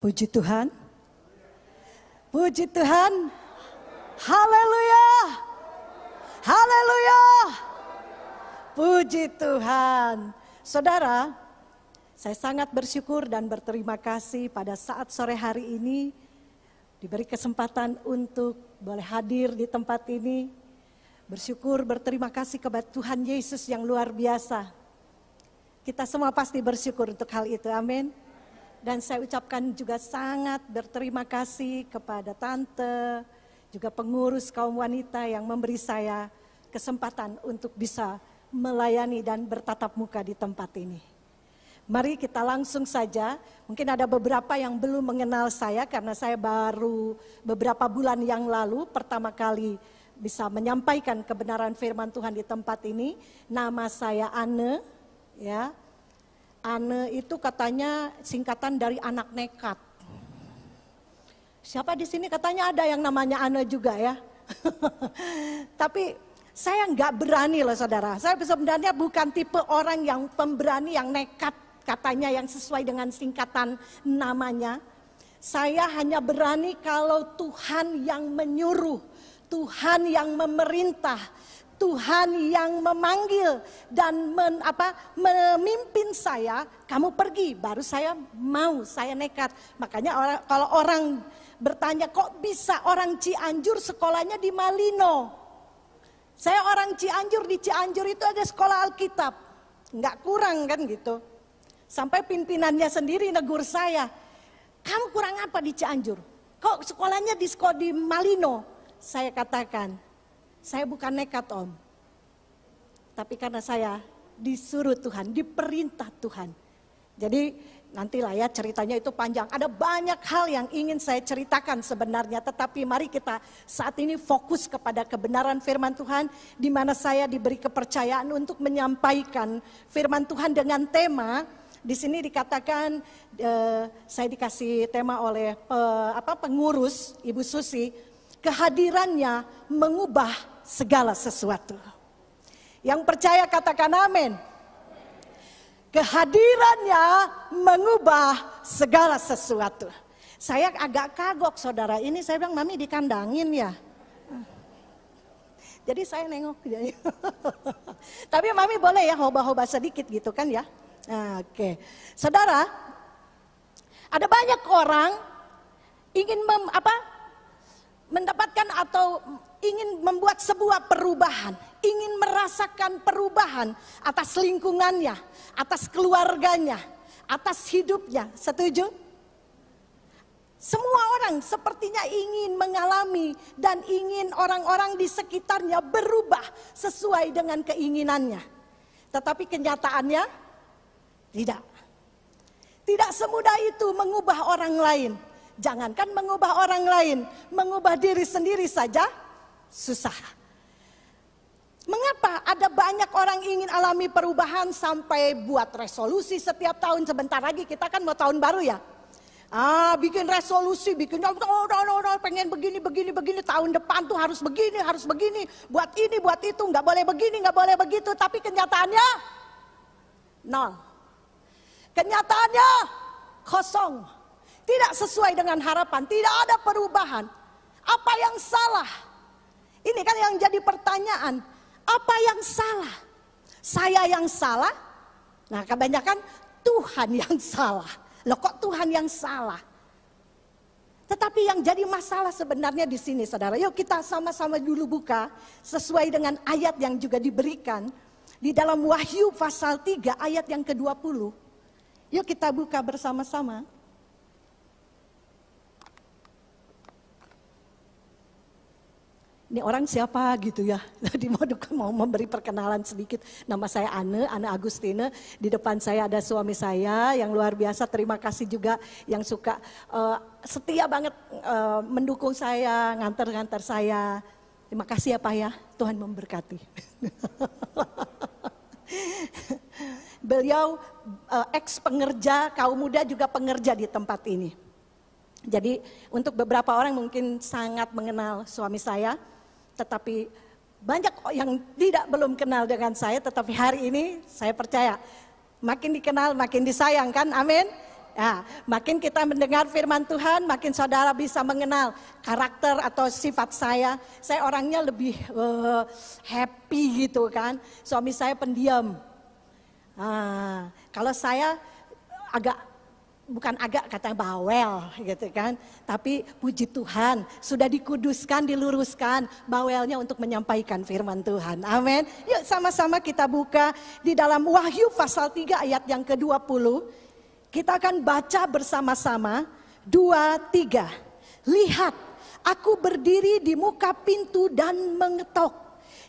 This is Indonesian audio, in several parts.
Puji Tuhan. Puji Tuhan. Haleluya. Haleluya. Puji Tuhan. Saudara, saya sangat bersyukur dan berterima kasih pada saat sore hari ini diberi kesempatan untuk boleh hadir di tempat ini. Bersyukur, berterima kasih kepada Tuhan Yesus yang luar biasa. Kita semua pasti bersyukur untuk hal itu, amin. Dan saya ucapkan juga sangat berterima kasih kepada tante, juga pengurus kaum wanita yang memberi saya kesempatan untuk bisa melayani dan bertatap muka di tempat ini. Mari kita langsung saja, mungkin ada beberapa yang belum mengenal saya karena saya baru beberapa bulan yang lalu pertama kali bisa menyampaikan kebenaran firman Tuhan di tempat ini. Nama saya Anne, ya. Anne itu katanya singkatan dari anak nekat. Siapa di sini katanya ada yang namanya Anne juga ya. Tapi saya nggak berani loh saudara. Saya sebenarnya bukan tipe orang yang pemberani, yang nekat katanya, yang sesuai dengan singkatan namanya. Saya hanya berani kalau Tuhan yang menyuruh, Tuhan yang memerintah, Tuhan yang memanggil dan memimpin saya, kamu pergi, baru saya mau, saya nekat. Makanya kalau orang bertanya, kok bisa orang Cianjur sekolahnya di Malino? Saya orang Cianjur, di Cianjur itu ada sekolah Alkitab, nggak kurang kan gitu. Sampai pimpinannya sendiri negur saya, kamu kurang apa di Cianjur? Kok sekolahnya di Malino? Saya katakan, saya bukan nekat om, tapi karena saya disuruh Tuhan, diperintah Tuhan. Jadi nantilah ya ceritanya itu panjang. Ada banyak hal yang ingin saya ceritakan sebenarnya. Tetapi mari kita saat ini fokus kepada kebenaran firman Tuhan. Di mana saya diberi kepercayaan untuk menyampaikan firman Tuhan dengan tema. Di sini dikatakan saya dikasih tema oleh pengurus Ibu Susi. Kehadirannya mengubah segala sesuatu. Yang percaya katakan amin. Kehadirannya mengubah segala sesuatu. Saya agak kagok saudara. Ini saya bilang mami dikandangin ya. Jadi saya nengok. Tapi mami boleh ya hoba-hoba sedikit gitu kan ya. Oke. Saudara, ada banyak orang ingin mendapatkan atau ingin membuat sebuah perubahan, ingin merasakan perubahan atas lingkungannya, atas keluarganya, atas hidupnya. Setuju? Semua orang sepertinya ingin mengalami dan ingin orang-orang di sekitarnya berubah sesuai dengan keinginannya. Tetapi kenyataannya tidak. Tidak semudah itu mengubah orang lain. Jangankan mengubah orang lain, mengubah diri sendiri saja susah. Mengapa ada banyak orang ingin alami perubahan sampai buat resolusi setiap tahun? Sebentar lagi kita kan mau tahun baru ya. Bikin resolusi, pengen begini, tahun depan tuh harus begini, buat ini, buat itu, nggak boleh begini, nggak boleh begitu. Tapi kenyataannya nol. Kenyataannya kosong. Tidak sesuai dengan harapan, tidak ada perubahan. Apa yang salah? Ini kan yang jadi pertanyaan. Apa yang salah? Saya yang salah? Nah kebanyakan Tuhan yang salah. Loh kok Tuhan yang salah? Tetapi yang jadi masalah sebenarnya di sini saudara. Yuk kita sama-sama dulu buka sesuai dengan ayat yang juga diberikan. Di dalam Wahyu pasal 3 ayat yang ke-20. Yuk kita buka bersama-sama. Ini orang siapa gitu ya. Tadi mau memberi perkenalan sedikit. Nama saya Anne Agustine. Di depan saya ada suami saya yang luar biasa. Terima kasih juga yang suka setia banget mendukung saya, nganter-nganter saya. Terima kasih ya Pak ya. Tuhan memberkati. Beliau ex pengerja, kaum muda juga pengerja di tempat ini. Jadi untuk beberapa orang mungkin sangat mengenal suami saya. Tetapi banyak yang belum kenal dengan saya, tetapi hari ini saya percaya makin dikenal makin disayang kan, amin. Ya, makin kita mendengar firman Tuhan, makin saudara bisa mengenal karakter atau sifat saya. Saya orangnya lebih happy gitu kan. Suami saya pendiam. Kalau saya bukan agak katanya bawel gitu kan. Tapi puji Tuhan sudah dikuduskan, diluruskan bawelnya untuk menyampaikan firman Tuhan. Amin. Yuk sama-sama kita buka di dalam Wahyu pasal 3 ayat yang ke-20. Kita akan baca bersama-sama 2, 3. Lihat, aku berdiri di muka pintu dan mengetok.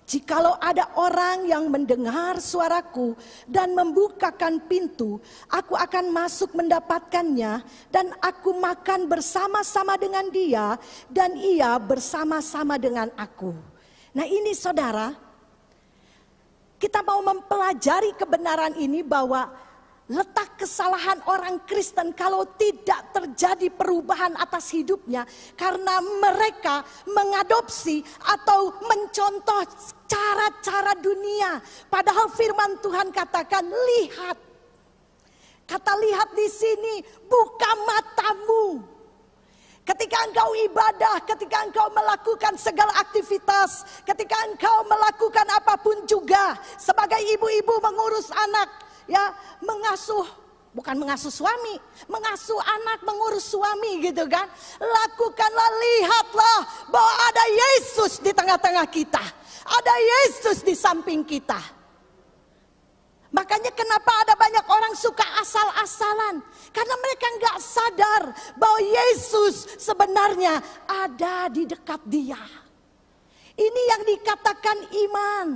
Jikalau ada orang yang mendengar suaraku dan membukakan pintu, aku akan masuk mendapatkannya dan aku makan bersama-sama dengan dia dan ia bersama-sama dengan aku. Nah ini saudara, kita mau mempelajari kebenaran ini bahwa letak kesalahan orang Kristen kalau tidak terjadi perubahan atas hidupnya karena mereka mengadopsi atau mencontoh cara-cara dunia. Padahal firman Tuhan katakan lihat. Kata lihat di sini buka matamu. Ketika engkau ibadah, ketika engkau melakukan segala aktivitas, ketika engkau melakukan apapun juga sebagai ibu-ibu mengurus anak, ya bukan mengasuh suami, mengasuh anak, mengurus suami gitu kan. Lakukanlah, lihatlah bahwa ada Yesus di tengah-tengah kita. Ada Yesus di samping kita. Makanya kenapa ada banyak orang suka asal-asalan. Karena mereka nggak sadar bahwa Yesus sebenarnya ada di dekat dia. Ini yang dikatakan iman.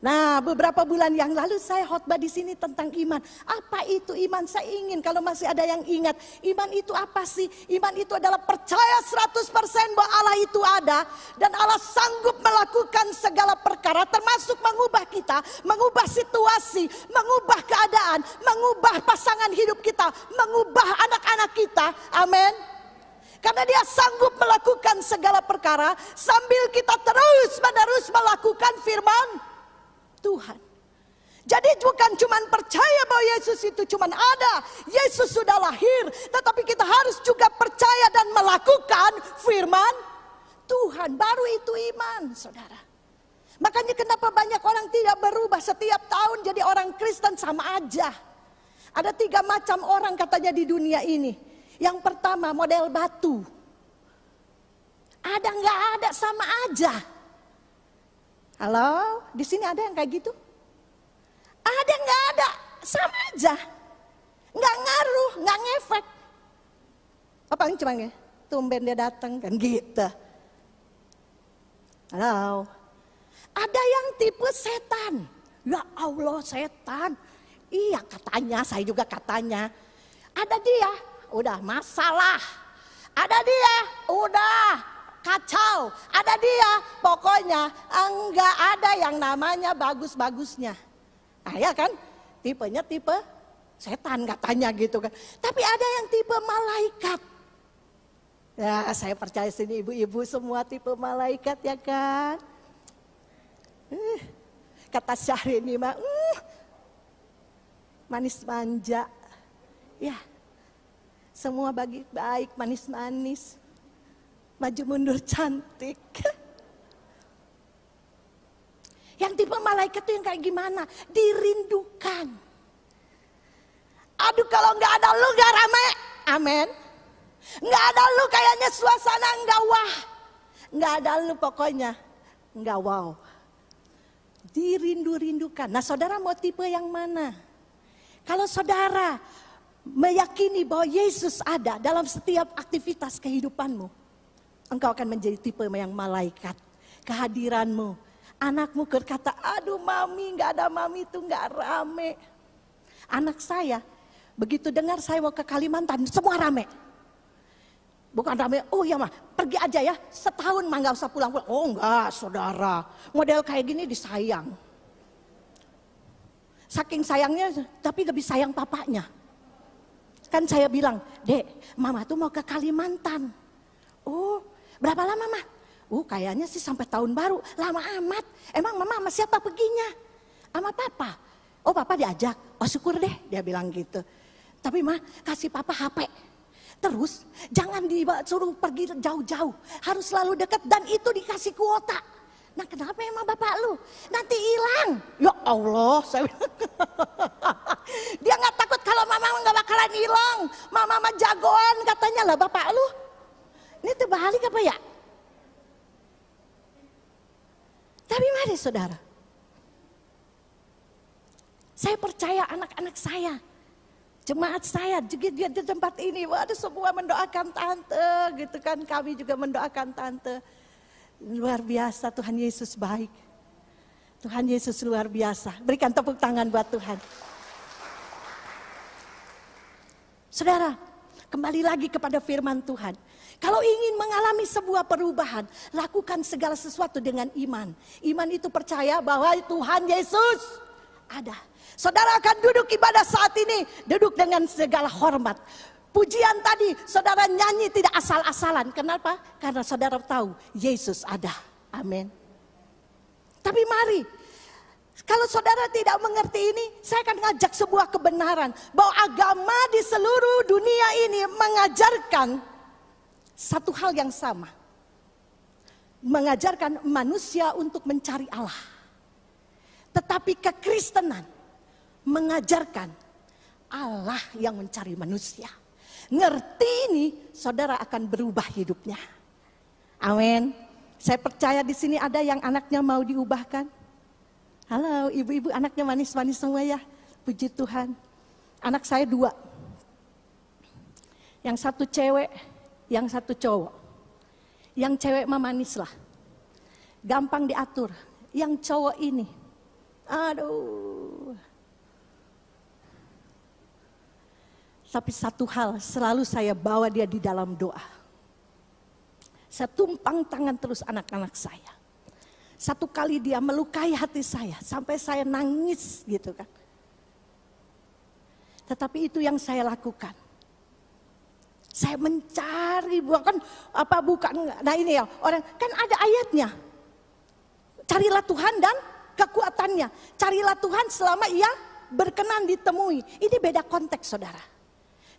Nah, beberapa bulan yang lalu saya khotbah di sini tentang iman. Apa itu iman? Saya ingin kalau masih ada yang ingat, iman itu apa sih? Iman itu adalah percaya 100% bahwa Allah itu ada dan Allah sanggup melakukan segala perkara termasuk mengubah kita, mengubah situasi, mengubah keadaan, mengubah pasangan hidup kita, mengubah anak-anak kita. Amin. Karena dia sanggup melakukan segala perkara sambil kita terus-menerus melakukan firman Tuhan. Jadi bukan cuma percaya bahwa Yesus itu cuma ada, Yesus sudah lahir, tetapi kita harus juga percaya dan melakukan firman Tuhan. Baru itu iman, saudara. Makanya kenapa banyak orang tidak berubah setiap tahun jadi orang Kristen sama aja. Ada 3 macam orang katanya di dunia ini. Yang pertama model batu. Ada nggak ada sama aja. Halo, di sini ada yang kayak gitu? Ada nggak ada, sama aja, nggak ngaruh, nggak ngefek. Apa yang cuma tumben dia datang kan gitu. Halo, ada yang tipe setan. Ya Allah setan. Iya katanya, saya juga katanya. Ada dia, udah masalah. Ada dia, udah kacau. Ada dia, pokoknya enggak ada yang namanya bagus-bagusnya. Nah ya kan, tipenya tipe setan katanya gitu kan. Tapi ada yang tipe malaikat. Ya saya percaya sini ibu-ibu semua tipe malaikat ya kan. Kata Syahrini mah manis manja. Ya semua baik manis-manis. Maju mundur cantik. Yang tipe malaikat itu yang kayak gimana? Dirindukan. Aduh kalau nggak ada lu nggak rame. Amin. Nggak ada lu kayaknya suasana nggak wah. Nggak ada lu pokoknya nggak wow. Dirindu-rindukan. Nah saudara mau tipe yang mana? Kalau saudara meyakini bahwa Yesus ada dalam setiap aktivitas kehidupanmu, engkau akan menjadi tipe yang malaikat. Kehadiranmu, anakmu berkata, aduh mami, gak ada mami itu gak rame. Anak saya, begitu dengar saya mau ke Kalimantan, semua rame. Bukan rame, oh ya mah pergi aja ya, setahun mah gak usah pulang-pulang. Oh enggak saudara, model kayak gini disayang. Saking sayangnya, tapi lebih sayang papanya. Kan saya bilang, Dek, mama tuh mau ke Kalimantan. Oh, berapa lama mah? Kayaknya sih sampai tahun baru. Lama amat. Emang mama sama siapa perginya? Sama papa. Oh papa diajak. Oh syukur deh dia bilang gitu. Tapi mah kasih papa HP. Terus jangan disuruh pergi jauh-jauh. Harus selalu dekat dan itu dikasih kuota. Nah kenapa emang bapak lu? Nanti hilang. Ya Allah. Dia gak takut kalau mama gak bakalan hilang. Mama mah jagoan katanya lah bapak lu. Ini terbalik apa ya? Tapi mari saudara. Saya percaya anak-anak saya. Jemaat saya juga di tempat ini. Waduh semua mendoakan tante gitu kan. Kami juga mendoakan tante. Luar biasa Tuhan Yesus baik. Tuhan Yesus luar biasa. Berikan tepuk tangan buat Tuhan. Saudara, kembali lagi kepada firman Tuhan. Kalau ingin mengalami sebuah perubahan, lakukan segala sesuatu dengan iman. Iman itu percaya bahwa Tuhan Yesus ada. Saudara akan duduk ibadah saat ini, duduk dengan segala hormat. Pujian tadi, saudara nyanyi tidak asal-asalan. Kenapa? Karena saudara tahu Yesus ada. Amin. Tapi mari, kalau saudara tidak mengerti ini, saya akan ngajak sebuah kebenaran. Bahwa agama di seluruh dunia ini mengajarkan satu hal yang sama. Mengajarkan manusia untuk mencari Allah. Tetapi kekristenan mengajarkan Allah yang mencari manusia. Ngerti ini, saudara akan berubah hidupnya. Amin. Saya percaya di sini ada yang anaknya mau diubahkan. Halo, ibu-ibu anaknya manis-manis semua ya. Puji Tuhan. Anak saya 2. Yang satu cewek, yang satu cowok. Yang cewek mah manis lah. Gampang diatur. Yang cowok ini, aduh. Tapi satu hal selalu saya bawa dia di dalam doa. Saya tumpang tangan terus anak-anak saya. Satu kali dia melukai hati saya sampai saya nangis gitu kan. Tetapi itu yang saya lakukan. Saya mencari bukan nah ini ya orang kan ada ayatnya. Carilah Tuhan dan kekuatannya. Carilah Tuhan selama ia berkenan ditemui. Ini beda konteks saudara.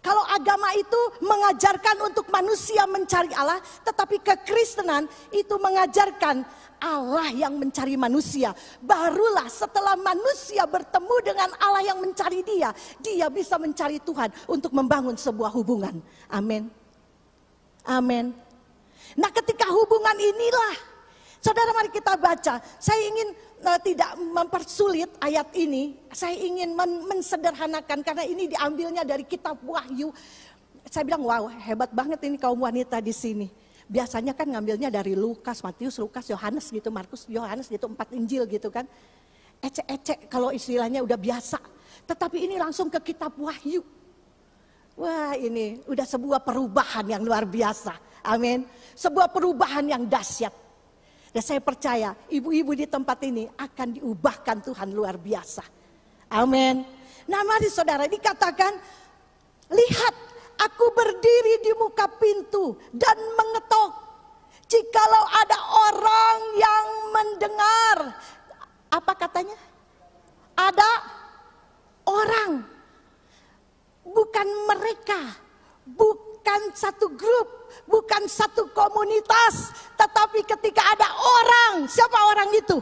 Kalau agama itu mengajarkan untuk manusia mencari Allah, tetapi kekristenan itu mengajarkan Allah yang mencari manusia. Barulah setelah manusia bertemu dengan Allah yang mencari dia, dia bisa mencari Tuhan untuk membangun sebuah hubungan. Amin. Amin. Nah ketika hubungan inilah, saudara mari kita baca. Saya ingin tidak mempersulit ayat ini. Saya ingin mensederhanakan karena ini diambilnya dari kitab Wahyu. Saya bilang wow hebat banget ini kaum wanita di sini. Biasanya kan ngambilnya dari Lukas, Matius, Lukas, Yohanes gitu, Markus, Yohanes gitu, 4 Injil gitu kan. Ecek-ecek kalau istilahnya udah biasa. Tetapi ini langsung ke kitab Wahyu. Wah ini udah sebuah perubahan yang luar biasa. Amin. Sebuah perubahan yang dahsyat. Dan saya percaya ibu-ibu di tempat ini akan diubahkan Tuhan luar biasa. Amin. Nah mari saudara dikatakan, lihat aku berdiri di muka pintu dan mengetok. Jikalau ada orang yang mendengar, apa katanya? Ada orang, bukan mereka, bukan satu grup, bukan satu komunitas, tetapi ketika ada orang, siapa orang itu?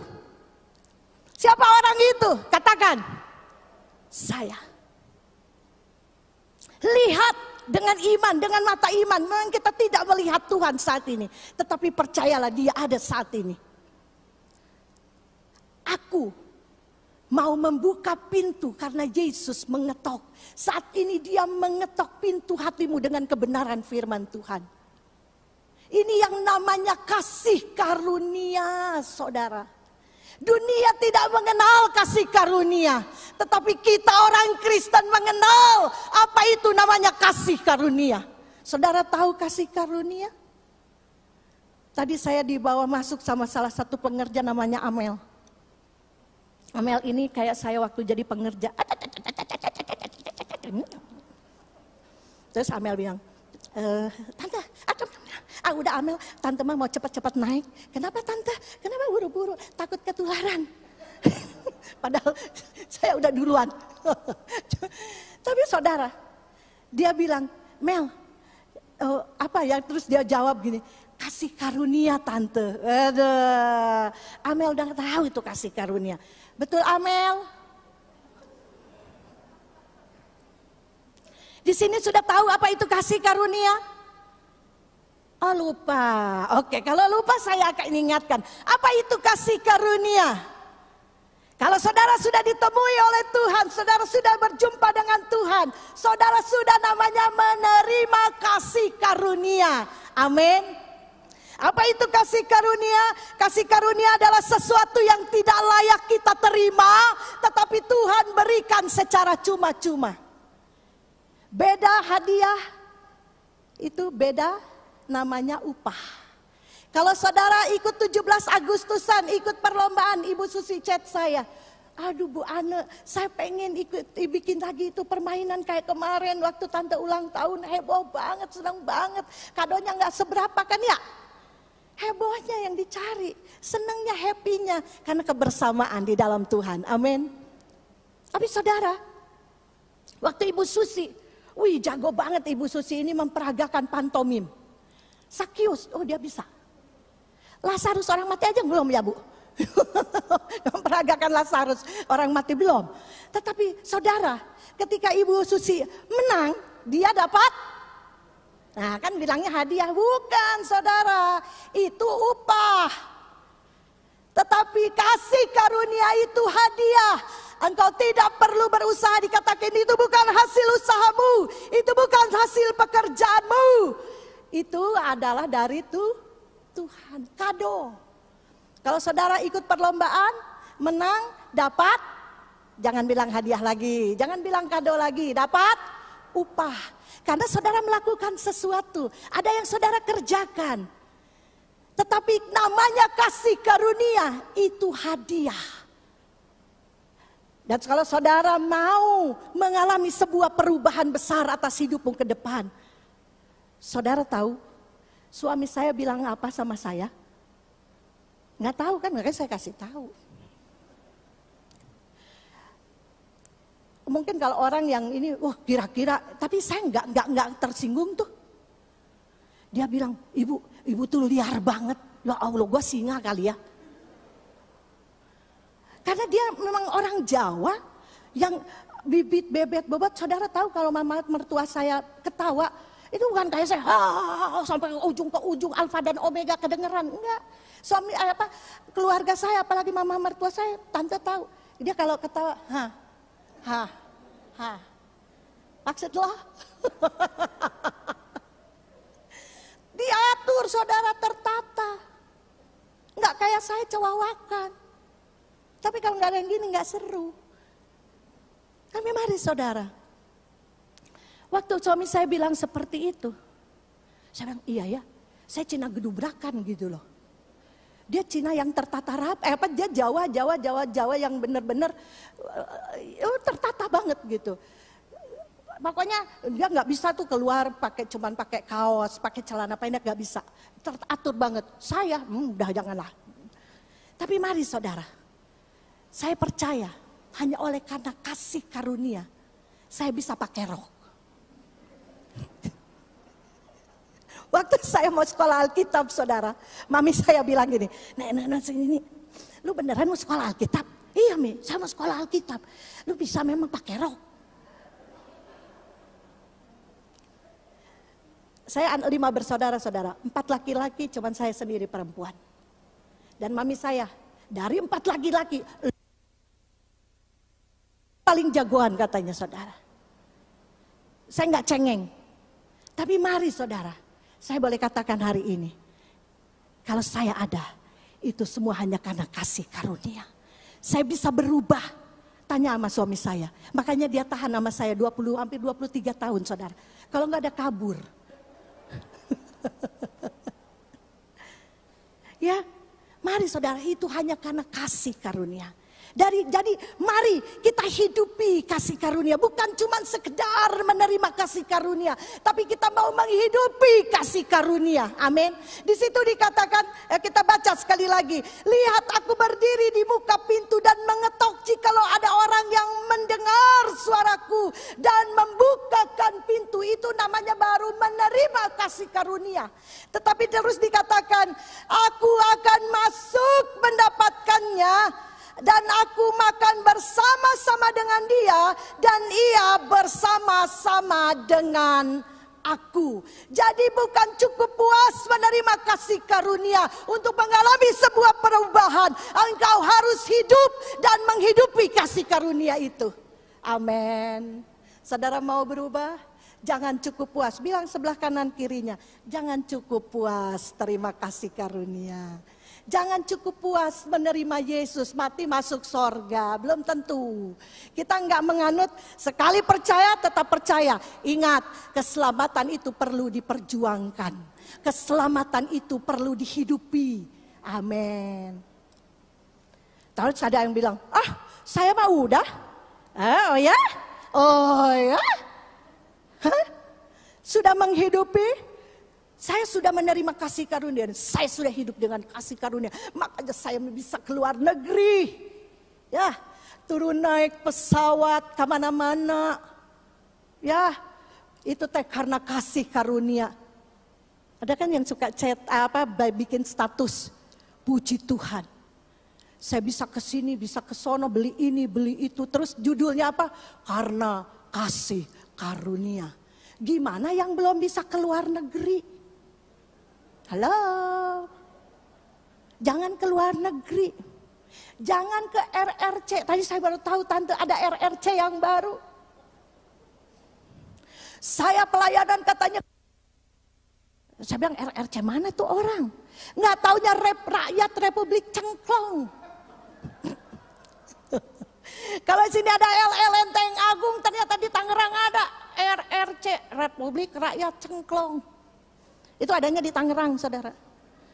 Siapa orang itu? Katakan, saya. Lihat dengan iman, dengan mata iman. Memang kita tidak melihat Tuhan saat ini, tetapi percayalah dia ada saat ini. Aku mau membuka pintu karena Yesus mengetok. Saat ini dia mengetok pintu hatimu dengan kebenaran firman Tuhan. Ini yang namanya kasih karunia, saudara. Dunia tidak mengenal kasih karunia, tetapi kita orang Kristen mengenal apa itu namanya kasih karunia. Saudara tahu kasih karunia? Tadi saya dibawa masuk sama salah satu pengerja namanya Amel. Amel ini kayak saya waktu jadi pengerja. Terus Amel bilang, tante, udah Amel, tante mah mau cepat-cepat naik. Kenapa tante? Kenapa buru-buru? Takut ketularan. Padahal saya udah duluan. Tapi saudara, Dia bilang, Mel, apa ya? Terus dia jawab gini, kasih karunia tante. Aduh, Amel udah tahu itu kasih karunia. Betul Amel? Di sini sudah tahu apa itu kasih karunia? Oh lupa. Oke, kalau lupa saya akan ingatkan. Apa itu kasih karunia? Kalau saudara sudah ditemui oleh Tuhan, saudara sudah berjumpa dengan Tuhan, saudara sudah namanya menerima kasih karunia. Amin. Apa itu kasih karunia? Kasih karunia adalah sesuatu yang tidak layak kita terima, tetapi Tuhan berikan secara cuma-cuma. Beda hadiah, itu beda namanya upah. Kalau saudara ikut 17 Agustusan, ikut perlombaan, Ibu Susi chat saya. Aduh Bu Ane, saya pengen ikut bikin lagi itu permainan kayak kemarin waktu tante ulang tahun. Heboh banget, senang banget. Kadonya gak seberapa kan ya? Hebohnya yang dicari, senangnya, happy-nya. Karena kebersamaan di dalam Tuhan, amin. Tapi saudara, waktu Ibu Susi, wih jago banget Ibu Susi ini memperagakan pantomim. Sakius, oh dia bisa. Lazarus orang mati aja belum ya Bu? Memperagakan Lazarus orang mati belum. Tetapi saudara, ketika Ibu Susi menang, dia dapat. Nah kan bilangnya hadiah, bukan saudara, itu upah. Tetapi kasih karunia itu hadiah. Engkau tidak perlu berusaha, dikatakan itu bukan hasil usahamu, itu bukan hasil pekerjaanmu. Itu adalah dari Tuhan, kado. Kalau saudara ikut perlombaan, menang, dapat, jangan bilang hadiah lagi, jangan bilang kado lagi, dapat upah. Karena saudara melakukan sesuatu, ada yang saudara kerjakan. Tetapi namanya kasih karunia, itu hadiah. Dan kalau saudara mau mengalami sebuah perubahan besar atas hidupmu ke depan. Saudara tahu, suami saya bilang apa sama saya? Nggak tahu kan, makanya saya kasih tahu. Mungkin kalau orang yang ini, wah kira-kira, tapi saya nggak tersinggung tuh. Dia bilang, ibu tuh liar banget. Ya Allah, gue singa kali ya. Karena dia memang orang Jawa yang bibit bebet bobot. Saudara tahu kalau mama mertua saya ketawa, itu bukan kayak saya sampai ke ujung alfa dan omega kedengeran. Enggak. Suami keluarga saya, apalagi mama mertua saya, tante tahu. Dia kalau ketawa, maksudlah. Diatur saudara, tertata. Enggak kayak saya cewawakan. Tapi kalau nggak ada yang gini nggak seru. Kami mari saudara. Waktu suami saya bilang seperti itu, saya bilang iya ya, saya Cina gedubrakan gitu loh. Dia Cina yang tertata rapi, dia Jawa yang benar-benar tertata banget gitu. Pokoknya dia nggak bisa tuh keluar cuman pakai kaos, pakai celana pendek, nggak bisa. Teratur banget. Saya, udah janganlah. Tapi mari saudara, saya percaya hanya oleh karena kasih karunia, saya bisa pakai rok. Waktu saya mau sekolah Alkitab saudara, mami saya bilang gini, Nek, sini, lu beneran mau sekolah Alkitab? Iya Mi, saya mau sekolah Alkitab. Lu bisa memang pakai rok. Saya 5 bersaudara-saudara, 4 laki-laki, cuman saya sendiri perempuan. Dan mami saya, dari 4 laki-laki, paling jagoan katanya saudara. Saya nggak cengeng. Tapi mari saudara, saya boleh katakan hari ini, kalau saya ada, itu semua hanya karena kasih karunia. Saya bisa berubah, tanya sama suami saya. Makanya dia tahan sama saya hampir 23 tahun saudara. Kalau nggak ada kabur. Ya, mari saudara, itu hanya karena kasih karunia. Jadi mari kita hidupi kasih karunia. Bukan cuma sekedar menerima kasih karunia, tapi kita mau menghidupi kasih karunia. Amin. Di situ dikatakan, kita baca sekali lagi. Lihat aku berdiri di muka pintu dan mengetok. Jikalau ada orang yang mendengar suaraku dan membukakan pintu, itu namanya baru menerima kasih karunia. Tetapi terus dikatakan, aku akan masuk mendapatkannya, dan aku makan bersama-sama dengan dia, dan ia bersama-sama dengan aku. Jadi bukan cukup puas menerima kasih karunia. Untuk mengalami sebuah perubahan, engkau harus hidup dan menghidupi kasih karunia itu. Amin. Saudara mau berubah? Jangan cukup puas. Bilang sebelah kanan kirinya, jangan cukup puas terima kasih karunia. Jangan cukup puas menerima Yesus, mati masuk sorga. Belum tentu. Kita enggak menganut sekali percaya tetap percaya. Ingat, keselamatan itu perlu diperjuangkan. Keselamatan itu perlu dihidupi. Amin. Terus ada yang bilang, saya mah udah. Oh ya? Oh ya? Hah? Sudah menghidupi? Saya sudah menerima kasih karunia, saya sudah hidup dengan kasih karunia. Makanya saya bisa keluar negeri. Ya, turun naik pesawat kemana-mana. Ya, itu karena kasih karunia. Ada kan yang suka chat bikin status, puji Tuhan. Saya bisa ke sini, bisa ke sono, beli ini, beli itu. Terus judulnya apa? Karena kasih karunia. Gimana yang belum bisa keluar negeri? Halo, jangan keluar negeri, jangan ke RRC. Tadi saya baru tahu tante ada RRC yang baru. Saya pelayanan katanya, saya bilang RRC mana tuh orang? Nggak taunya rakyat Republik Cengklong. Kalau sini ada Lenteng Agung, ternyata di Tangerang ada RRC, Republik Rakyat Cengklong. Itu adanya di Tangerang, saudara.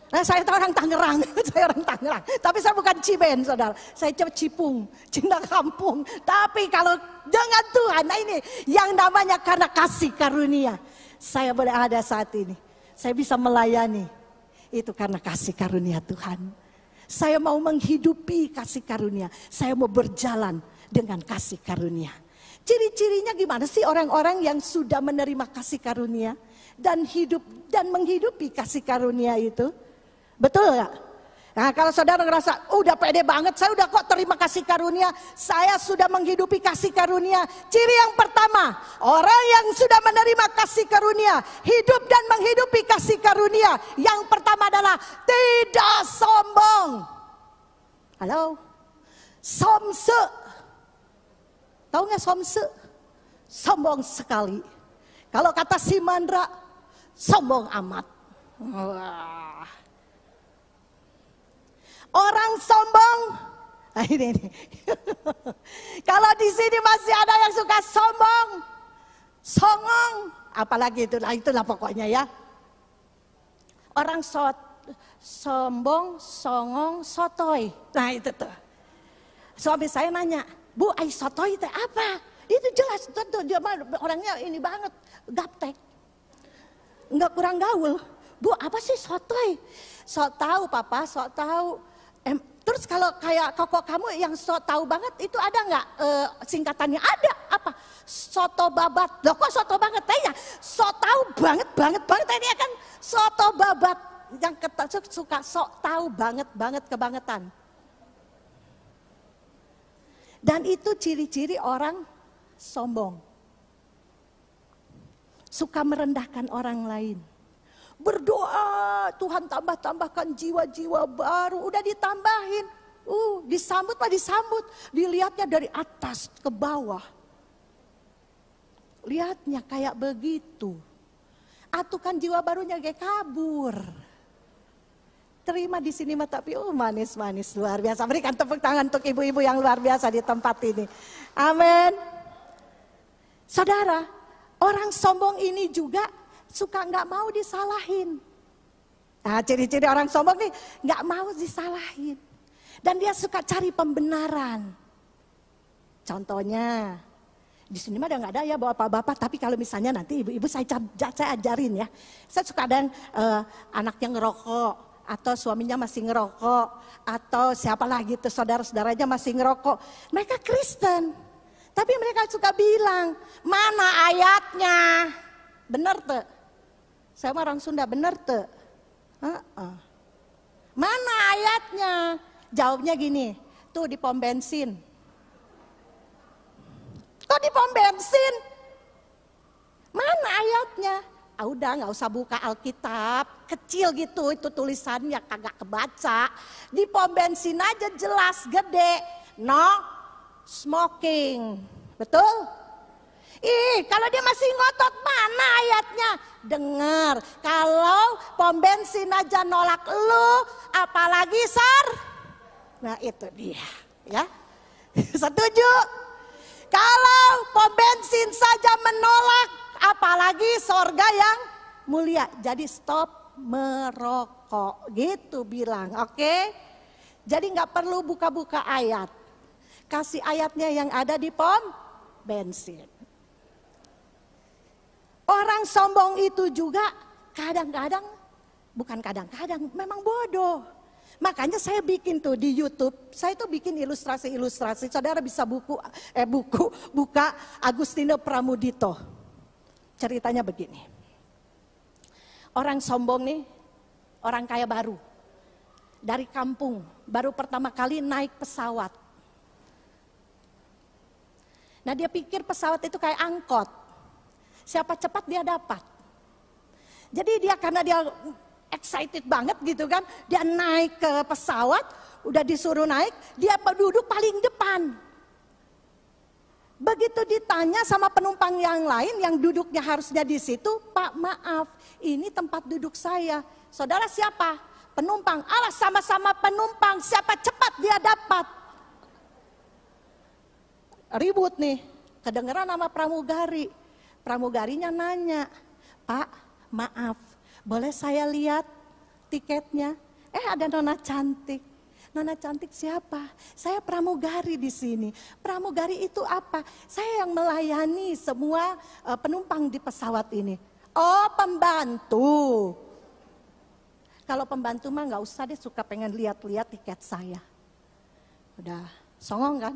Nah, saya itu orang Tangerang, saya orang Tangerang. Tapi saya bukan Ciben, saudara. Saya Cipung, Cinta Kampung. Tapi kalau dengan Tuhan, nah ini yang namanya karena kasih karunia. Saya boleh ada saat ini. Saya bisa melayani. Itu karena kasih karunia Tuhan. Saya mau menghidupi kasih karunia. Saya mau berjalan dengan kasih karunia. Ciri-cirinya gimana sih orang-orang yang sudah menerima kasih karunia dan hidup dan menghidupi kasih karunia itu? Betul gak? Nah, kalau saudara ngerasa udah pede banget, saya udah kok terima kasih karunia, saya sudah menghidupi kasih karunia. Ciri yang pertama, orang yang sudah menerima kasih karunia, hidup dan menghidupi kasih karunia. Yang pertama adalah tidak sombong. Halo? Somse. Tahu nggak somse? Sombong sekali. Kalau kata si Mandra, sombong amat. Wah. Orang sombong. Nah ini. Kalau di sini masih ada yang suka sombong, songong, apalagi itulah pokoknya ya. Orang sombong, songong, sotoy. Nah itu tuh. Suami saya nanya, Bu, ai sotoy itu apa? Itu jelas tentu dia orangnya ini banget, gaptek. Enggak kurang gaul. Bu, apa sih sotoy? Sok tahu papa, sok tahu. Terus kalau kayak koko kamu yang sok tahu banget itu ada nggak singkatannya? Ada apa? Soto babat. Loh kok soto banget? Ya, sok tahu banget. Ini kan soto babat yang suka sok tahu banget kebangetan. Dan itu ciri-ciri orang sombong. Suka merendahkan orang lain. Berdoa, Tuhan tambahkan jiwa-jiwa baru. Udah ditambahin. Disambut. Dilihatnya dari atas ke bawah. Lihatnya kayak begitu. Atau kan jiwa barunya kayak kabur. Terima di sini mah tapi manis luar biasa. Berikan tepuk tangan untuk ibu-ibu yang luar biasa di tempat ini. Amin. Saudara, orang sombong ini juga suka nggak mau disalahin. Nah, ciri-ciri orang sombong nih nggak mau disalahin. Dan dia suka cari pembenaran. Contohnya, di sini mah nggak ada ya bapak-bapak, tapi kalau misalnya nanti ibu-ibu saya ajarin ya. Saya suka ada anaknya ngerokok, atau suaminya masih ngerokok, atau siapalah gitu, saudara-saudaranya masih ngerokok. Mereka Kristen, tapi mereka suka bilang, mana ayatnya? Bener tuh. Saya mah orang Sunda, bener tuh. Mana ayatnya? Jawabnya gini, tuh di pom bensin. Tuh di pom bensin. Mana ayatnya? Udah nggak usah buka Alkitab, kecil gitu itu tulisannya kagak kebaca. Di pom bensin aja jelas gede, no smoking, betul? Kalau dia masih ngotot, mana ayatnya? Dengar, kalau pom bensin aja nolak lu, apalagi Nah itu dia, ya. Setuju? Kalau pom bensin saja menolak, apalagi sorga yang mulia. Jadi stop merokok, gitu bilang, oke? Jadi nggak perlu buka-buka ayat, kasih ayatnya yang ada di pom bensin. Orang sombong itu juga kadang-kadang, bukan kadang-kadang, memang bodoh. Makanya saya bikin tuh di YouTube, saya tuh bikin ilustrasi-ilustrasi. Saudara bisa buka Agustino Pramudito. Ceritanya begini. Orang sombong nih, orang kaya baru. Dari kampung, baru pertama kali naik pesawat. Nah dia pikir pesawat itu kayak angkot. Siapa cepat dia dapat. Jadi dia karena dia excited banget gitu kan. Dia naik ke pesawat, udah disuruh naik, dia duduk paling depan. Begitu ditanya sama penumpang yang lain yang duduknya harusnya di situ, Pak maaf, ini tempat duduk saya. Saudara siapa? Penumpang. Alah sama-sama penumpang, siapa cepat dia dapat. Ribut nih, kedengeran nama pramugari. Pramugarinya nanya, Pak maaf, boleh saya lihat tiketnya? Ada nona cantik. Nona cantik siapa? Saya pramugari di sini. Pramugari itu apa? Saya yang melayani semua penumpang di pesawat ini. Oh pembantu. Kalau pembantu mah nggak usah, dia suka pengen lihat-lihat tiket saya. Udah songong kan?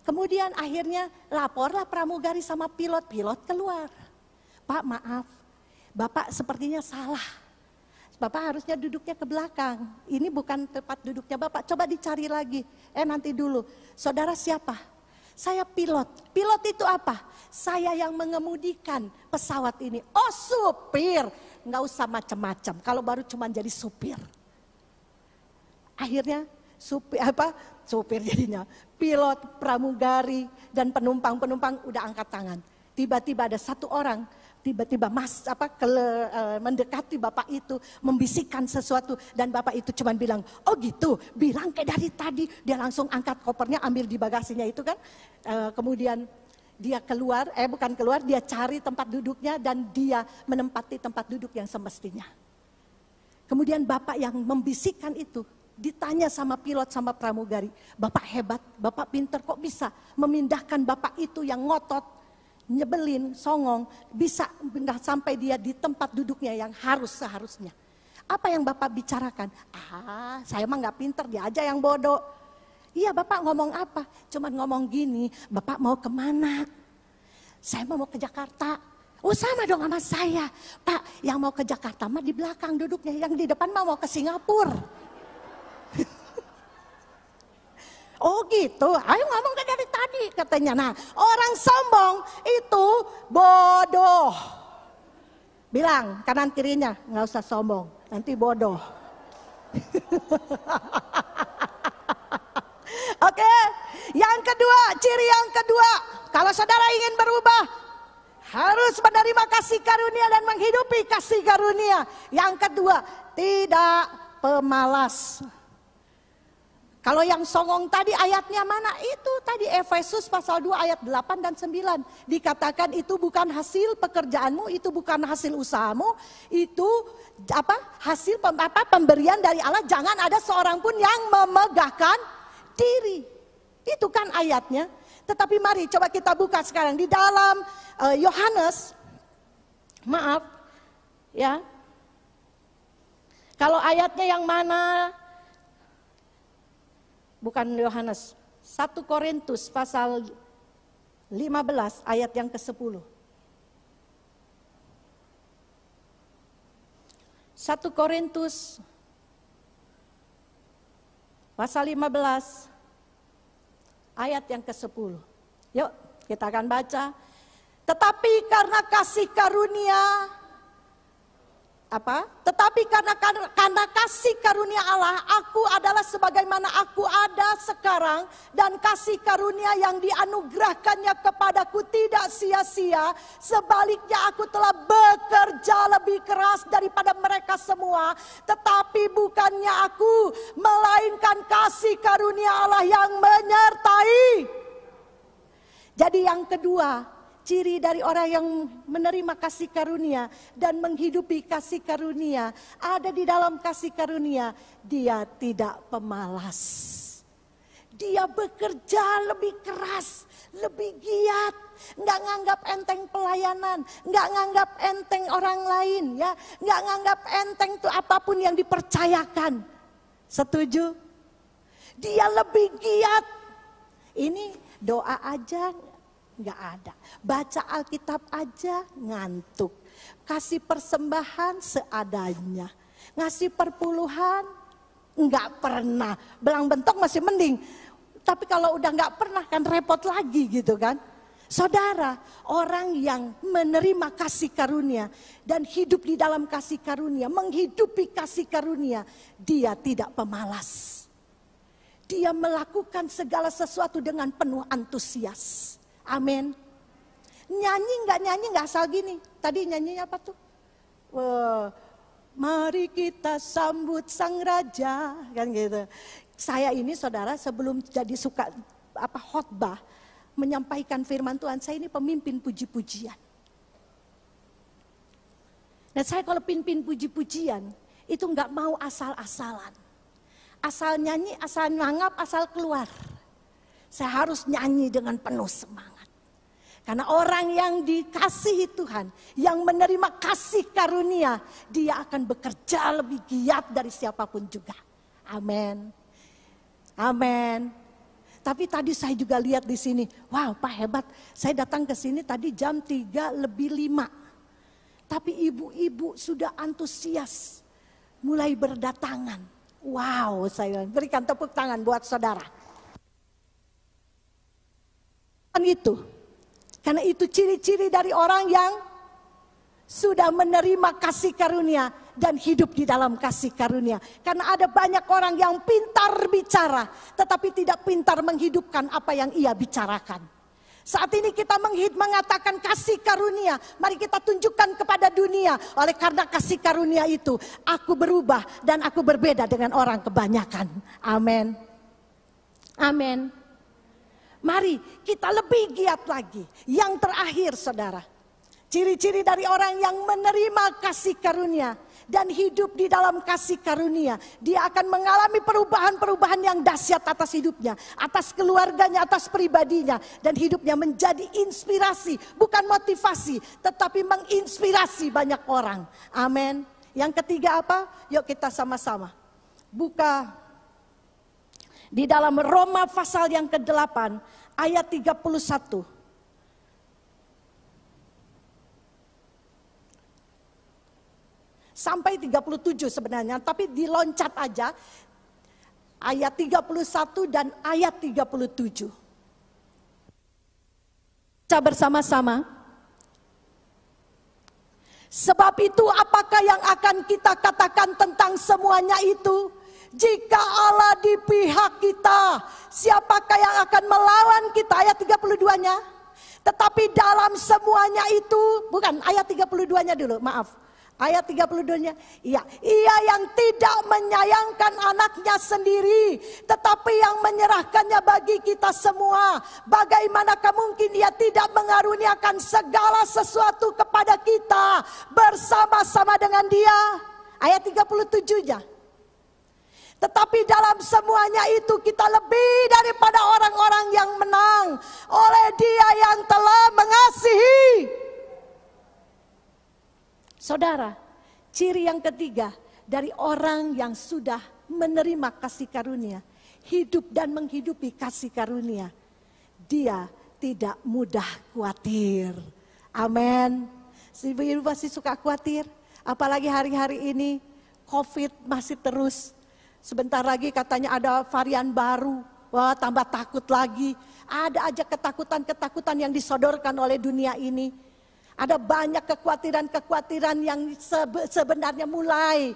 Kemudian akhirnya laporlah pramugari sama pilot keluar. Pak maaf, Bapak sepertinya salah. Bapak harusnya duduknya ke belakang. Ini bukan tempat duduknya Bapak, coba dicari lagi. Nanti dulu, saudara siapa? Saya pilot. Pilot itu apa? Saya yang mengemudikan pesawat ini. Oh supir, nggak usah macam-macam. Kalau baru cuma jadi supir. Akhirnya supir jadinya. Pilot, pramugari, dan penumpang udah angkat tangan. Tiba-tiba ada satu orang, mendekati Bapak itu, membisikkan sesuatu. Dan Bapak itu cuma bilang, oh gitu, bilang kayak dari tadi. Dia langsung angkat kopernya, ambil di bagasinya itu kan. Kemudian dia keluar, dia cari tempat duduknya dan dia menempati tempat duduk yang semestinya. Kemudian Bapak yang membisikkan itu, ditanya sama pilot sama pramugari, Bapak hebat, Bapak pinter, kok bisa memindahkan Bapak itu yang ngotot, nyebelin, songong, bisa sampai dia di tempat duduknya yang seharusnya. Apa yang Bapak bicarakan? Saya mah gak pinter, dia aja yang bodoh. Iya Bapak ngomong apa? Cuman ngomong gini, Bapak mau kemana? Saya mau ke Jakarta. Oh sama dong sama saya. Pak yang mau ke Jakarta mah di belakang duduknya, yang di depan mah mau ke Singapura. Oh gitu, ayo ngomong dari tadi katanya. Nah orang sombong itu bodoh. Bilang kanan kirinya, nggak usah sombong, nanti bodoh. Oke, yang kedua, ciri yang kedua, kalau saudara ingin berubah, harus menerima kasih karunia dan menghidupi kasih karunia. Yang kedua, tidak pemalas. Kalau yang songong tadi ayatnya mana? Itu tadi Efesus pasal 2 ayat 8 dan 9. Dikatakan itu bukan hasil pekerjaanmu, itu bukan hasil usahamu, itu hasil pemberian dari Allah. Jangan ada seorang pun yang memegahkan diri. Itu kan ayatnya. Tetapi mari coba kita buka sekarang di dalam Yohanes. Maaf ya. Kalau ayatnya yang mana? Bukan Yohanes. 1 Korintus pasal 15 ayat yang ke-10. 1 Korintus pasal 15 ayat yang ke-10. Yuk kita akan baca. Tetapi karena kasih karunia Tetapi karena kasih karunia Allah, aku adalah sebagaimana aku ada sekarang, dan kasih karunia yang dianugerahkannya kepadaku tidak sia-sia. Sebaliknya aku telah bekerja lebih keras daripada mereka semua, tetapi bukannya aku, melainkan kasih karunia Allah yang menyertai. Jadi yang kedua, ciri dari orang yang menerima kasih karunia dan menghidupi kasih karunia, ada di dalam kasih karunia, dia tidak pemalas. Dia bekerja lebih keras, lebih giat, nggak nganggap enteng pelayanan, nggak nganggap enteng orang lain, ya, nggak nganggap enteng tuh apapun yang dipercayakan. Setuju? Dia lebih giat. Ini doa aja nggak ada, baca Alkitab aja ngantuk, kasih persembahan seadanya, ngasih perpuluhan nggak pernah, belang bentok masih mending, tapi kalau udah nggak pernah kan repot lagi gitu kan. Saudara, orang yang menerima kasih karunia dan hidup di dalam kasih karunia, menghidupi kasih karunia, dia tidak pemalas. Dia melakukan segala sesuatu dengan penuh antusias. Amin. Nyanyi nggak asal gini. Tadi nyanyinya apa tuh? Mari kita sambut sang raja, kan gitu. Saya ini saudara sebelum jadi suka khotbah menyampaikan firman Tuhan, saya ini pemimpin puji-pujian. Dan saya kalau pimpin puji-pujian itu nggak mau asal-asalan. Asal nyanyi, asal nganggap, asal keluar. Saya harus nyanyi dengan penuh semangat. Karena orang yang dikasihi Tuhan, yang menerima kasih karunia, dia akan bekerja lebih giat dari siapapun juga. Amin. Amin. Tapi tadi saya juga lihat di sini, wow Pak hebat. Saya datang ke sini tadi jam 3:05. Tapi ibu-ibu sudah antusias, mulai berdatangan. Wow, saya berikan tepuk tangan buat saudara. Itu. Karena itu ciri-ciri dari orang yang sudah menerima kasih karunia dan hidup di dalam kasih karunia. Karena ada banyak orang yang pintar bicara, tetapi tidak pintar menghidupkan apa yang ia bicarakan. Saat ini kita mengatakan kasih karunia, mari kita tunjukkan kepada dunia. Oleh karena kasih karunia itu, aku berubah dan aku berbeda dengan orang kebanyakan. Amin. Amin. Mari kita lebih giat lagi. Yang terakhir saudara, ciri-ciri dari orang yang menerima kasih karunia dan hidup di dalam kasih karunia, dia akan mengalami perubahan-perubahan yang dahsyat atas hidupnya, atas keluarganya, atas pribadinya, dan hidupnya menjadi inspirasi, bukan motivasi, tetapi menginspirasi banyak orang. Amin. Yang ketiga apa? Yuk kita sama-sama buka di dalam Roma pasal yang ke-8 ayat 31. Sampai 37 sebenarnya, tapi diloncat aja ayat 31 dan ayat 37. Baca bersama-sama. Sebab itu apakah yang akan kita katakan tentang semuanya itu? Jika Allah di pihak kita, siapakah yang akan melawan kita? Ayat 32-nya. Tetapi dalam semuanya itu, bukan ayat 32-nya dulu, maaf. Ayat 32-nya, ia yang tidak menyayangkan anaknya sendiri, tetapi yang menyerahkannya bagi kita semua. Bagaimanakah mungkin ia tidak mengaruniakan segala sesuatu kepada kita bersama-sama dengan dia? Ayat 37-nya. Tetapi dalam semuanya itu kita lebih daripada orang-orang yang menang oleh Dia yang telah mengasihi. Saudara, ciri yang ketiga dari orang yang sudah menerima kasih karunia, hidup dan menghidupi kasih karunia, dia tidak mudah khawatir. Amin. Ibu-ibu pasti suka khawatir, apalagi hari-hari ini COVID masih terus. Sebentar lagi katanya ada varian baru, wah tambah takut lagi. Ada aja ketakutan-ketakutan yang disodorkan oleh dunia ini. Ada banyak kekhawatiran-kekhawatiran yang sebenarnya mulai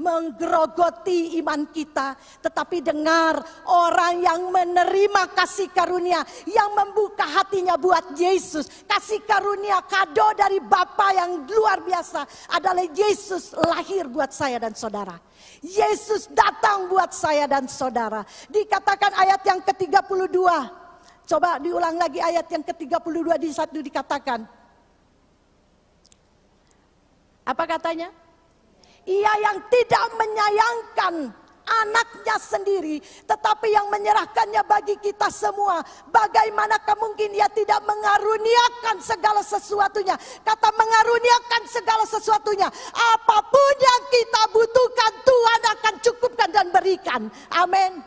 menggerogoti iman kita. Tetapi dengar, orang yang menerima kasih karunia, yang membuka hatinya buat Yesus. Kasih karunia kado dari Bapa yang luar biasa adalah Yesus lahir buat saya dan saudara. Yesus datang buat saya dan saudara. Dikatakan ayat yang ke-32. Coba diulang lagi ayat yang ke-32 di satu dikatakan. Apa katanya? Ia yang tidak menyayangkan anaknya sendiri, tetapi yang menyerahkannya bagi kita semua. Bagaimanakah mungkin ia tidak mengaruniakan segala sesuatunya? Kata mengaruniakan segala sesuatunya. Apapun yang kita butuhkan, Tuhan akan cukupkan dan berikan. Amin.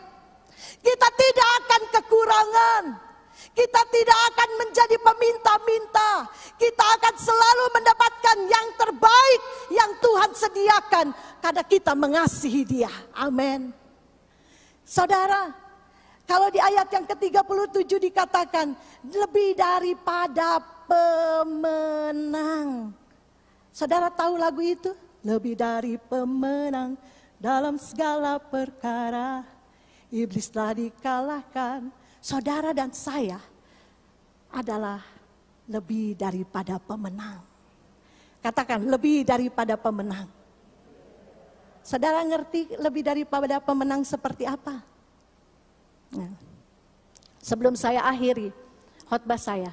Kita tidak akan kekurangan. Kita tidak akan menjadi peminta-minta. Kita akan selalu mendapatkan yang terbaik yang Tuhan sediakan karena kita mengasihi Dia. Amin. Saudara, kalau di ayat yang ke-37 dikatakan lebih daripada pemenang. Saudara tahu lagu itu? Lebih dari pemenang dalam segala perkara, iblis telah dikalahkan. Saudara dan saya adalah lebih daripada pemenang. Katakan lebih daripada pemenang. Saudara ngerti lebih daripada pemenang seperti apa? Nah, sebelum saya akhiri khotbah saya.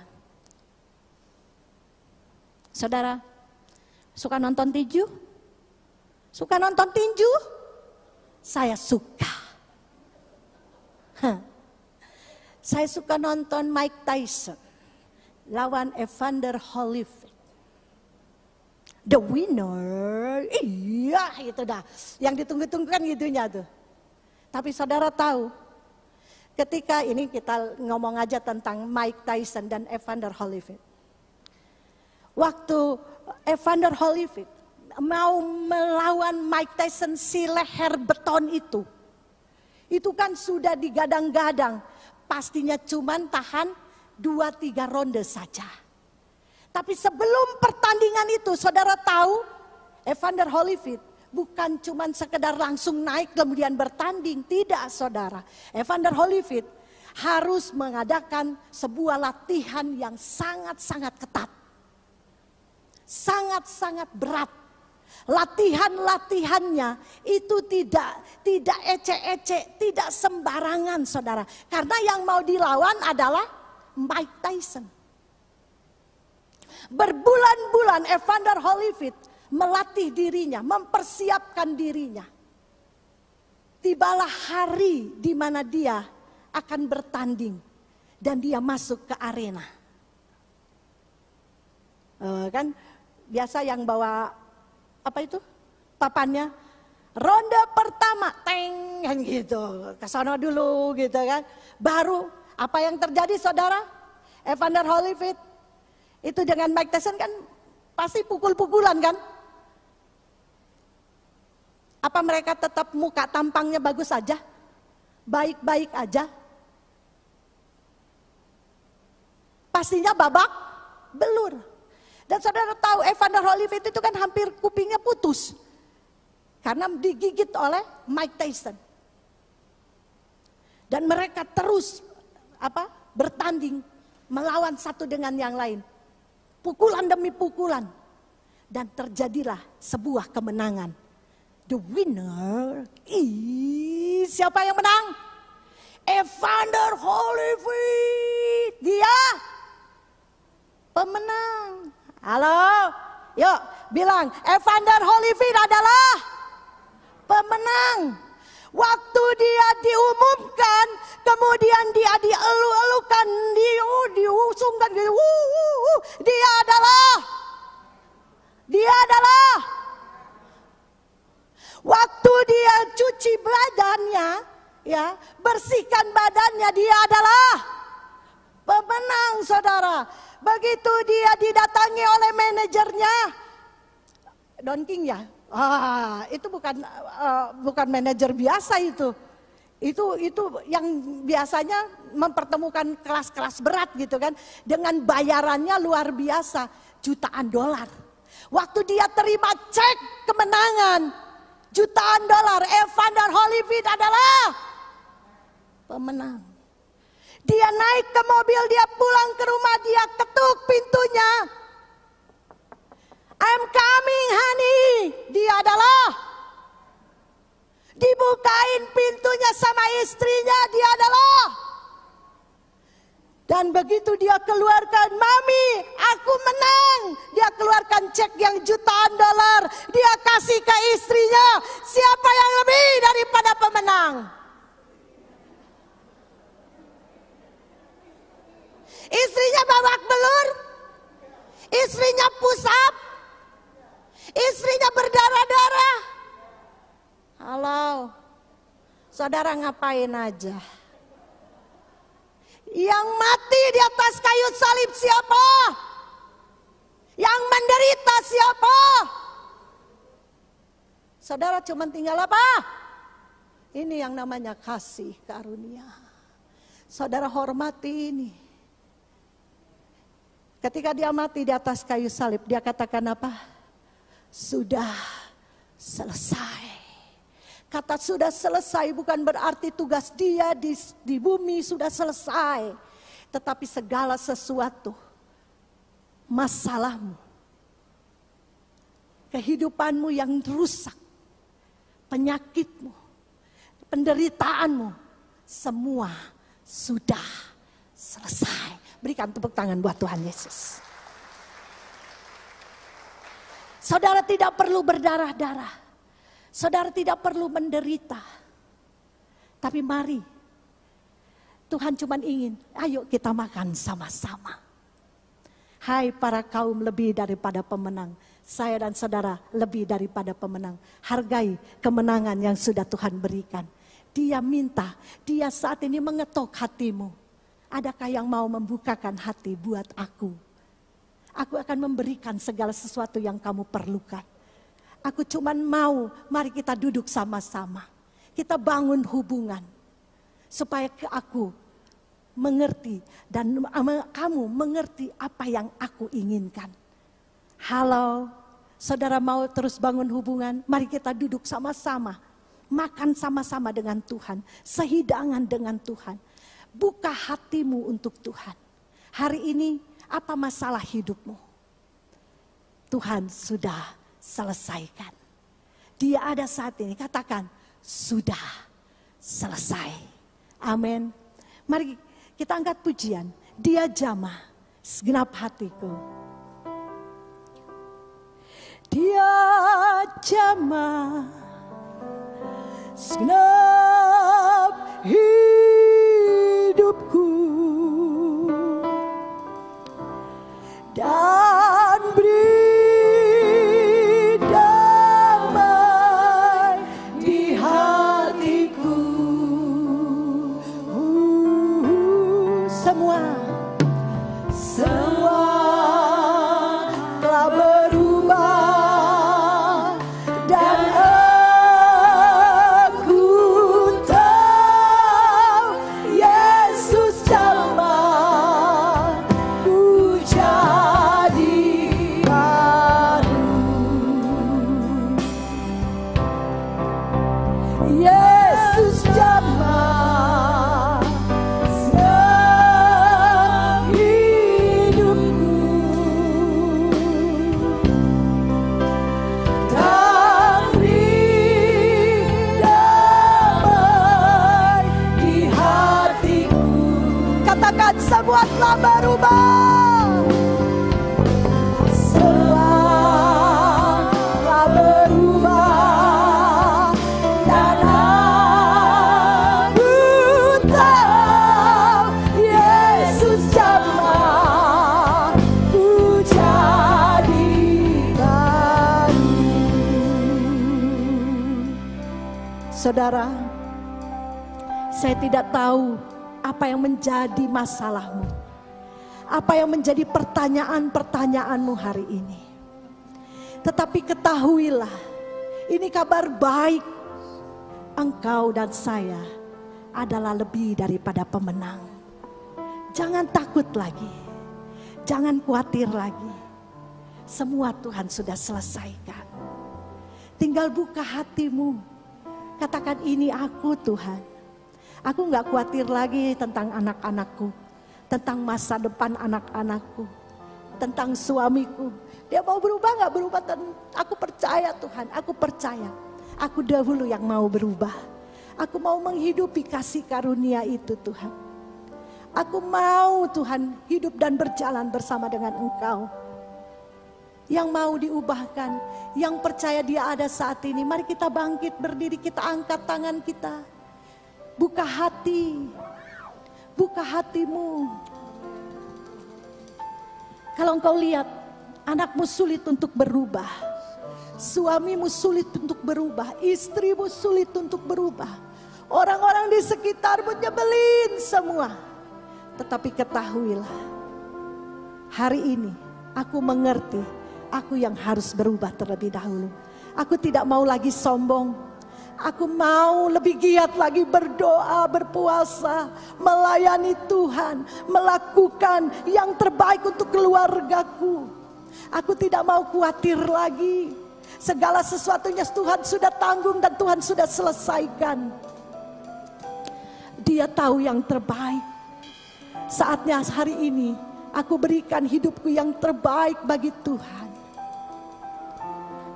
Saudara suka nonton tinju? Suka nonton tinju? Saya suka. Saya suka nonton Mike Tyson lawan Evander Holyfield. The winner, iya itu dah. Yang ditunggu-tunggu kan gitunya tuh. Tapi saudara tahu, ketika ini kita ngomong aja tentang Mike Tyson dan Evander Holyfield. Waktu Evander Holyfield mau melawan Mike Tyson si leher beton itu kan sudah digadang-gadang. Pastinya cuman tahan 2-3 ronde saja. Tapi sebelum pertandingan itu saudara tahu Evander Holyfield bukan cuman sekedar langsung naik kemudian bertanding. Tidak saudara. Evander Holyfield harus mengadakan sebuah latihan yang sangat-sangat ketat. Sangat-sangat berat. Latihan-latihannya itu tidak ecek-ecek, tidak sembarangan saudara. Karena yang mau dilawan adalah Mike Tyson. Berbulan-bulan Evander Holyfield melatih dirinya, mempersiapkan dirinya. Tibalah hari di mana dia akan bertanding dan dia masuk ke arena. Kan biasa yang bawa apa itu? Papannya. Ronde pertama, teng kan gitu. Ke sono dulu gitu kan. Baru apa yang terjadi saudara? Evander Holyfield itu dengan Mike Tyson kan pasti pukul-pukulan kan? Apa mereka tetap muka tampangnya bagus saja? Baik-baik aja? Pastinya babak belur. Dan saudara tahu Evander Holyfield itu kan hampir kupingnya putus. Karena digigit oleh Mike Tyson. Dan mereka terus bertanding melawan satu dengan yang lain. Pukulan demi pukulan. Dan terjadilah sebuah kemenangan. The winner is, siapa yang menang? Evander Holyfield. Dia pemenang. Halo, yuk bilang Evander Holyfield adalah pemenang. Waktu dia diumumkan, kemudian dia dielu-elukan, diusungkan, dia adalah waktu dia cuci badannya, ya, bersihkan badannya, dia adalah pemenang, saudara. Begitu dia didatangi oleh manajernya, Don King ya, itu bukan manajer biasa itu. Itu yang biasanya mempertemukan kelas-kelas berat gitu kan, dengan bayarannya luar biasa, jutaan dolar. Waktu dia terima cek kemenangan, jutaan dolar, Evander Holyfield adalah pemenang. Dia naik ke mobil, dia pulang ke rumah, dia ketuk pintunya. I'm coming honey. Dia adalah, dibukain pintunya sama istrinya, dia adalah. Dan begitu dia keluarkan, mami aku menang. Dia keluarkan cek yang jutaan dolar, dia kasih ke istrinya. Siapa yang lebih daripada pemenang? Istrinya babak belur, istrinya push up, istrinya berdarah-darah. Halo, saudara ngapain aja? Yang mati di atas kayu salib siapa? Yang menderita siapa? Saudara cuma tinggal apa? Ini yang namanya kasih karunia. Saudara hormati ini. Ketika dia mati di atas kayu salib, dia katakan apa? Sudah selesai. Kata sudah selesai bukan berarti tugas dia di bumi sudah selesai. Tetapi segala sesuatu, masalahmu, kehidupanmu yang rusak, penyakitmu, penderitaanmu, semua sudah selesai. Berikan tepuk tangan buat Tuhan Yesus. Saudara tidak perlu berdarah-darah. Saudara tidak perlu menderita. Tapi mari, Tuhan cuma ingin, ayo kita makan sama-sama. Hai para kaum lebih daripada pemenang. Saya dan saudara lebih daripada pemenang. Hargai kemenangan yang sudah Tuhan berikan. Dia minta, dia saat ini mengetok hatimu. Adakah yang mau membukakan hati buat aku? Aku akan memberikan segala sesuatu yang kamu perlukan. Aku cuma mau, mari kita duduk sama-sama. Kita bangun hubungan. Supaya aku mengerti dan kamu mengerti apa yang aku inginkan. Halo, saudara mau terus bangun hubungan? Mari kita duduk sama-sama. Makan sama-sama dengan Tuhan. Sehidangan dengan Tuhan. Buka hatimu untuk Tuhan. Hari ini apa masalah hidupmu? Tuhan sudah selesaikan. Dia ada saat ini, katakan sudah selesai. Amin. Mari kita angkat pujian. Dia jamah segenap hatiku. Dia jamah segenap hidupku dan beri damai di hatiku. Semua telah berubah dan aku tahu Yesus jamah ku jadi baru. Yesus jamah segenap hidupku. semua telah berubah. Semua telah berubah. Dan aku tahu Yesus jamah ku jadi baru. Saudara, saya tidak tahu apa yang menjadi masalahmu, apa yang menjadi pertanyaan-pertanyaanmu hari ini. Tetapi ketahuilah, ini kabar baik. Engkau dan saya adalah lebih daripada pemenang. Jangan takut lagi, jangan khawatir lagi. Semua Tuhan sudah selesaikan. Tinggal buka hatimu, katakan, ini aku Tuhan. Aku gak khawatir lagi tentang anak-anakku, tentang masa depan anak-anakku, tentang suamiku. Dia mau berubah gak berubah, aku percaya Tuhan, aku percaya. Aku dahulu yang mau berubah. Aku mau menghidupi kasih karunia itu Tuhan. Aku mau Tuhan hidup dan berjalan bersama dengan Engkau. Yang mau diubahkan, yang percaya Dia ada saat ini. Mari kita bangkit berdiri, kita angkat tangan kita. Buka hati, buka hatimu. Kalau engkau lihat anakmu sulit untuk berubah, suamimu sulit untuk berubah, istrimu sulit untuk berubah, orang-orang di sekitarmu nyebelin semua. Tetapi ketahuilah, hari ini aku mengerti, aku yang harus berubah terlebih dahulu. Aku tidak mau lagi sombong. Aku mau lebih giat lagi berdoa, berpuasa, melayani Tuhan, melakukan yang terbaik untuk keluargaku. Aku tidak mau khawatir lagi. Segala sesuatunya Tuhan sudah tanggung dan Tuhan sudah selesaikan. Dia tahu yang terbaik. Saatnya hari ini aku berikan hidupku yang terbaik bagi Tuhan.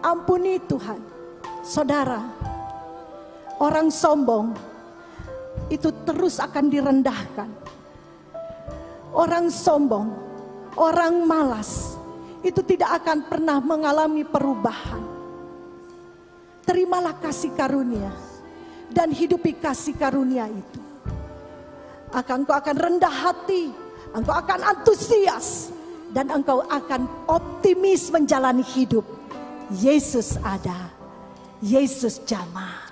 Ampuni Tuhan. Saudara, orang sombong itu terus akan direndahkan. Orang sombong, orang malas itu tidak akan pernah mengalami perubahan. Terimalah kasih karunia dan hidupi kasih karunia itu. Engkau akan rendah hati, engkau akan antusias, dan engkau akan optimis menjalani hidup. Yesus ada, Yesus jamah.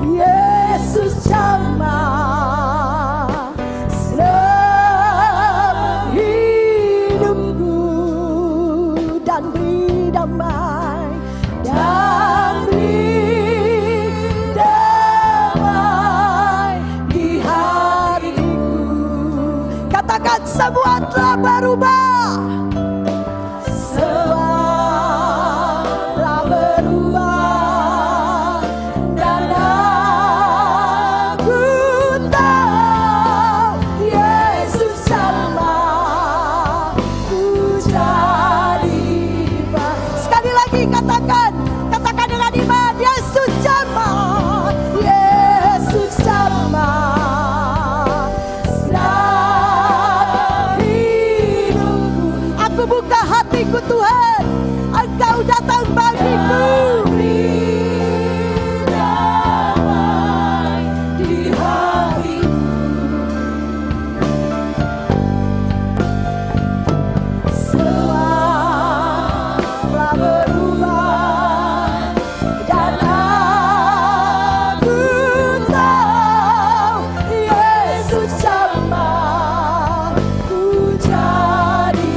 Yesus jamah selama hidupku, dan beri damai, dan beri damai di hariku. Katakan, semua telah berubah. Katakan dengan iman, Yesus jamah, Yesus jamah selama hidupku. Aku buka hatiku Tuhan, Engkau datang bagiku. Damai di hariku. Semua telah berubah, dan aku tahu Yesus jamah ku jadi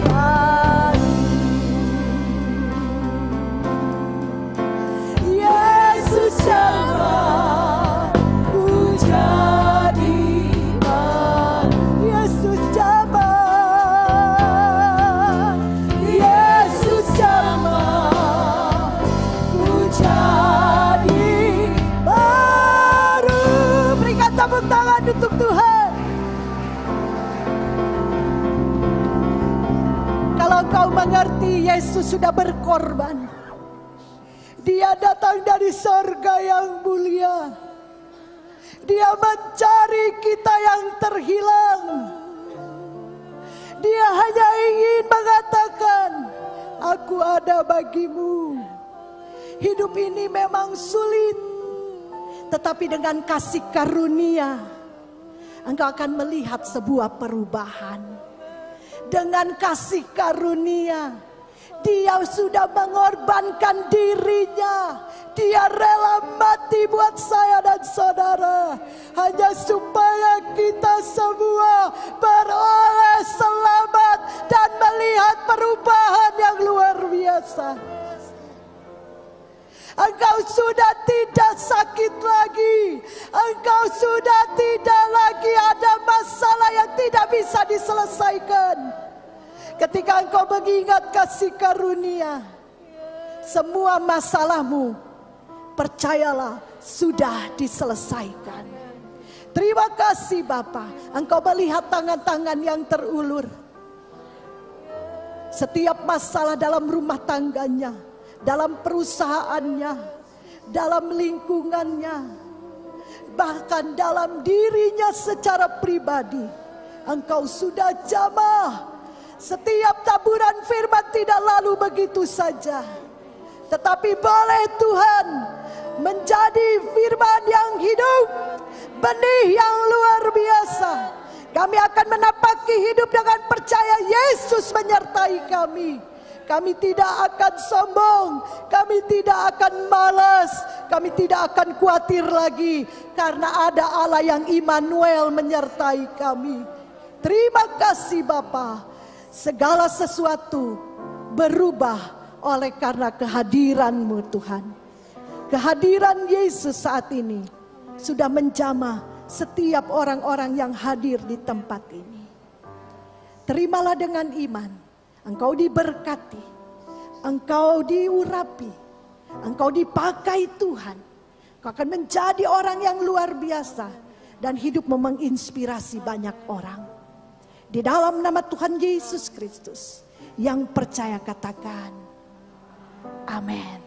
baru. Yesus jamah ku jadi baru. Yesus jamah, Yesus jamah ku jadi baru. Berikan tepuk tangan untuk Tuhan. Kalau kau mengerti Yesus sudah berkorban, Dia datang dari sorga yang mulia. Dia mencari kita yang terhilang. Dia hanya ingin mengatakan, aku ada bagimu. Hidup ini memang sulit, tetapi dengan kasih karunia, engkau akan melihat sebuah perubahan. Dengan kasih karunia, Dia sudah mengorbankan dirinya. Dia rela mati buat saya dan saudara, hanya supaya kita semua beroleh selamat dan melihat perubahan yang luar biasa. Engkau sudah tidak sakit lagi. Engkau sudah tidak lagi ada masalah yang tidak bisa diselesaikan. Ketika engkau mengingat kasih karunia, semua masalahmu, percayalah, sudah diselesaikan. Terima kasih Bapa, engkau melihat tangan-tangan yang terulur. Setiap masalah dalam rumah tangganya, dalam perusahaannya, dalam lingkungannya, bahkan dalam dirinya secara pribadi, engkau sudah jamah. Setiap taburan firman tidak lalu begitu saja, tetapi boleh Tuhan menjadi firman yang hidup, benih yang luar biasa. Kami akan menapaki hidup dengan percaya Yesus menyertai kami. Kami tidak akan sombong, kami tidak akan malas, kami tidak akan khawatir lagi, karena ada Allah yang Immanuel menyertai kami. Terima kasih Bapa. Segala sesuatu berubah oleh karena kehadiran-Mu Tuhan. Kehadiran Yesus saat ini sudah menjamah setiap orang-orang yang hadir di tempat ini. Terimalah dengan iman. Engkau diberkati, engkau diurapi, engkau dipakai Tuhan. Engkau akan menjadi orang yang luar biasa dan hidupmu menginspirasi banyak orang. Di dalam nama Tuhan Yesus Kristus, yang percaya katakan, amin.